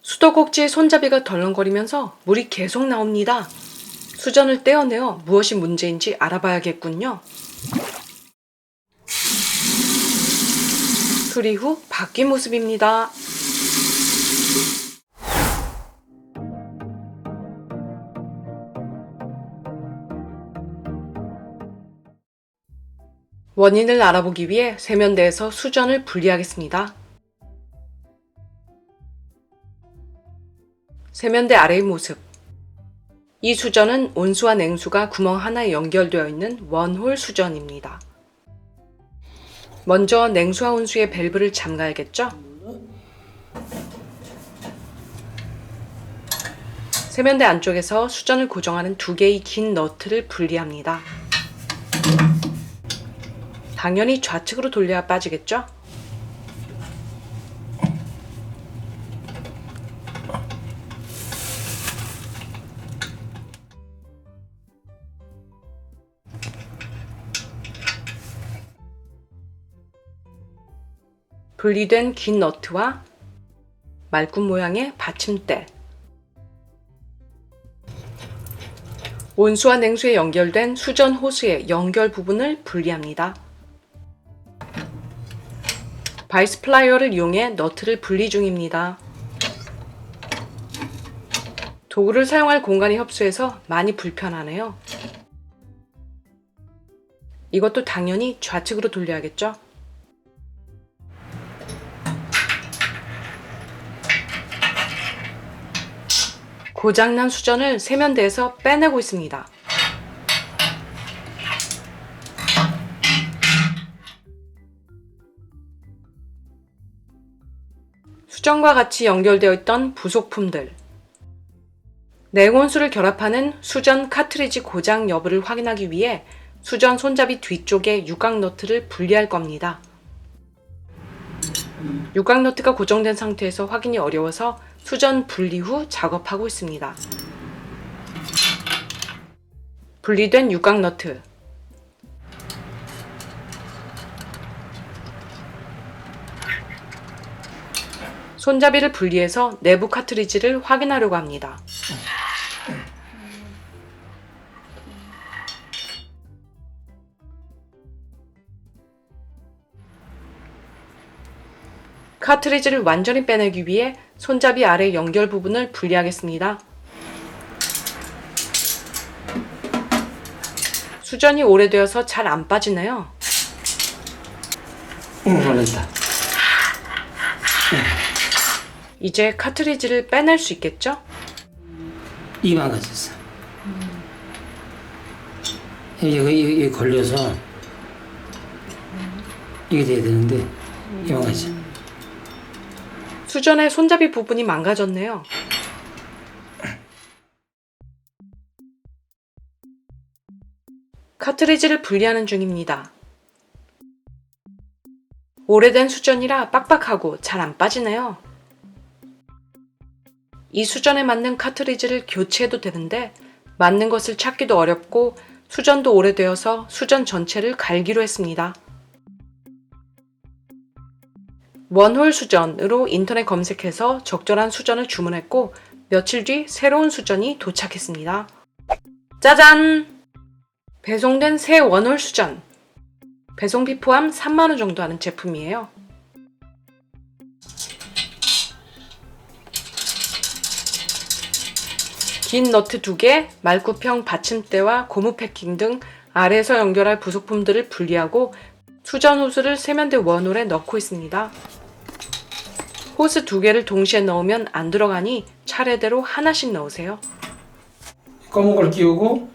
수도꼭지의 손잡이가 덜렁거리면서 물이 계속 나옵니다. 수전을 떼어내어 무엇이 문제인지 알아봐야겠군요. 수리 후 바뀐 모습입니다. 원인을 알아보기 위해 세면대에서 수전을 분리하겠습니다. 세면대 아래의 모습. 이 수전은 온수와 냉수가 구멍 하나에 연결되어 있는 원홀 수전입니다. 먼저 냉수와 온수의 밸브를 잠가야겠죠? 세면대 안쪽에서 수전을 고정하는 두 개의 긴 너트를 분리합니다. 당연히 좌측으로 돌려야 빠지겠죠? 분리된 긴 너트와 말굽 모양의 받침대, 온수와 냉수에 연결된 수전 호스의 연결 부분을 분리합니다. 바이스 플라이어를 이용해 너트를 분리 중입니다. 도구를 사용할 공간이 협소해서 많이 불편하네요. 이것도 당연히 좌측으로 돌려야겠죠? 고장난 수전을 세면대에서 빼내고 있습니다. 수전과 같이 연결되어 있던 부속품들, 냉온수를 결합하는 수전 카트리지 고장 여부를 확인하기 위해 수전 손잡이 뒤쪽에 유광 너트를 분리할 겁니다. 유광 너트가 고정된 상태에서 확인이 어려워서 수전 분리 후 작업하고 있습니다. 분리된 유광 너트, 손잡이를 분리해서 내부 카트리지를 확인하려고 합니다. 카트리지를 완전히 빼내기 위해 손잡이 아래 연결 부분을 분리하겠습니다. 수전이 오래되어서 잘 안 빠지네요. 걸렸다. 이제 카트리지를 빼낼 수 있겠죠? 이 망가졌어. 이게 걸려서 이게 돼야 되는데 이 망가져. 수전의 손잡이 부분이 망가졌네요. 카트리지를 분리하는 중입니다. 오래된 수전이라 빡빡하고 잘 안 빠지네요. 이 수전에 맞는 카트리지를 교체해도 되는데 맞는 것을 찾기도 어렵고 수전도 오래되어서 수전 전체를 갈기로 했습니다. 원홀 수전으로 인터넷 검색해서 적절한 수전을 주문했고 며칠 뒤 새로운 수전이 도착했습니다. 짜잔! 배송된 새 원홀 수전. 배송비 포함 3만원 정도 하는 제품이에요. 긴 너트 2개, 말굽형 받침대와 고무 패킹 등 아래에서 연결할 부속품들을 분리하고 수전 호스를 세면대 원홀에 넣고 있습니다. 호스 2개를 동시에 넣으면 안 들어가니 차례대로 하나씩 넣으세요. 검은 걸 끼우고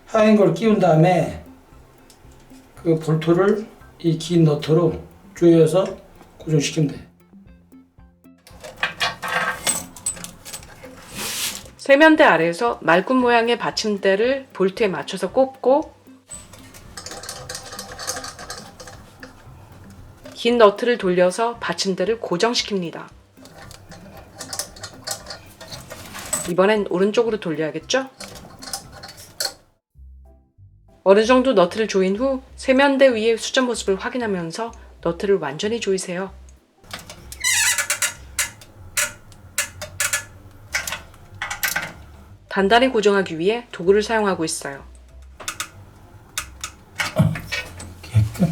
하얀 걸 끼운 다음에 그 볼트를 이 긴 너트로 조여서 고정시키면 돼. 세면대 아래에서 말굽 모양의 받침대를 볼트에 맞춰서 꼽고 긴 너트를 돌려서 받침대를 고정시킵니다. 이번엔 오른쪽으로 돌려야겠죠? 어느 정도 너트를 조인 후 세면대 위의 수전 모습을 확인하면서 너트를 완전히 조이세요. 단단히 고정하기 위해 도구를 사용하고 있어요. 깨끗.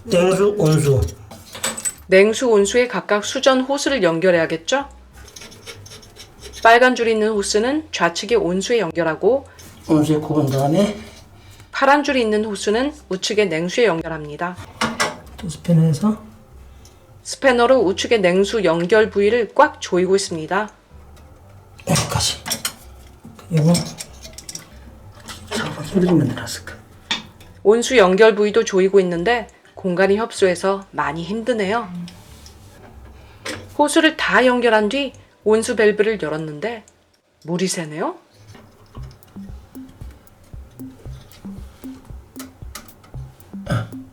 냉수, 온수. 냉수, 온수에 각각 수전 호스를 연결해야겠죠? 빨간 줄이 있는 호스는 좌측의 온수에 연결하고 온수에 꼽은 다음에 파란 줄이 있는 호스는 우측의 냉수에 연결합니다. 또 스패너에서 스패너로 우측의 냉수 연결 부위를 꽉 조이고 있습니다. 여기까지. 그리고 잠깐 소리 좀 만들었을까? 온수 연결 부위도 조이고 있는데 공간이 협소해서 많이 힘드네요. 호스를 다 연결한 뒤 온수 밸브를 열었는데 물이 새네요.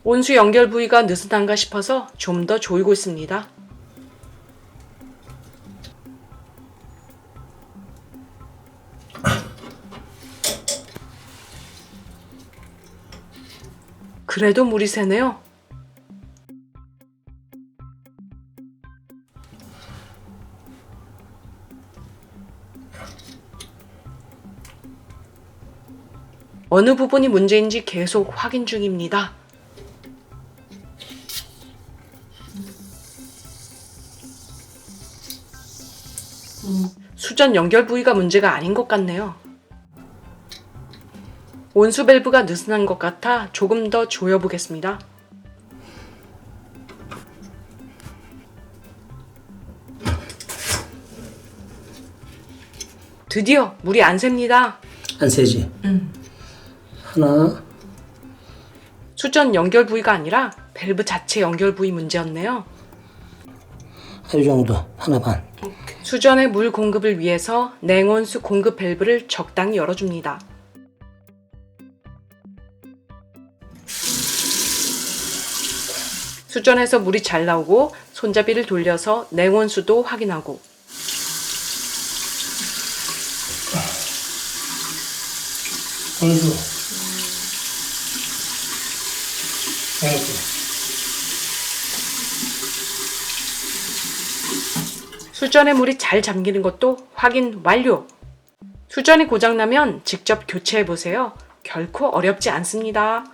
온수 연결 부위가 느슨한가 싶어서 좀 더 조이고 있습니다. 그래도 물이 새네요. 어느 부분이 문제인지 계속 확인 중입니다. 수전 연결 부위가 문제가 아닌 것 같네요. 온수 밸브가 느슨한 것 같아 조금 더 조여보겠습니다. 드디어 물이 안 셉니다. 안 세지? 하나, 수전 연결 부위가 아니라 밸브 자체 연결 부위 문제였네요. 이 정도. 하나 반. 수전의 물 공급을 위해서 냉온수 공급 밸브를 적당히 열어줍니다. 수전에서 물이 잘 나오고 손잡이를 돌려서 냉온수도 확인하고 온수. 냉수. 수전에 물이 잘 잠기는 것도 확인 완료! 수전이 고장나면 직접 교체해보세요. 결코 어렵지 않습니다.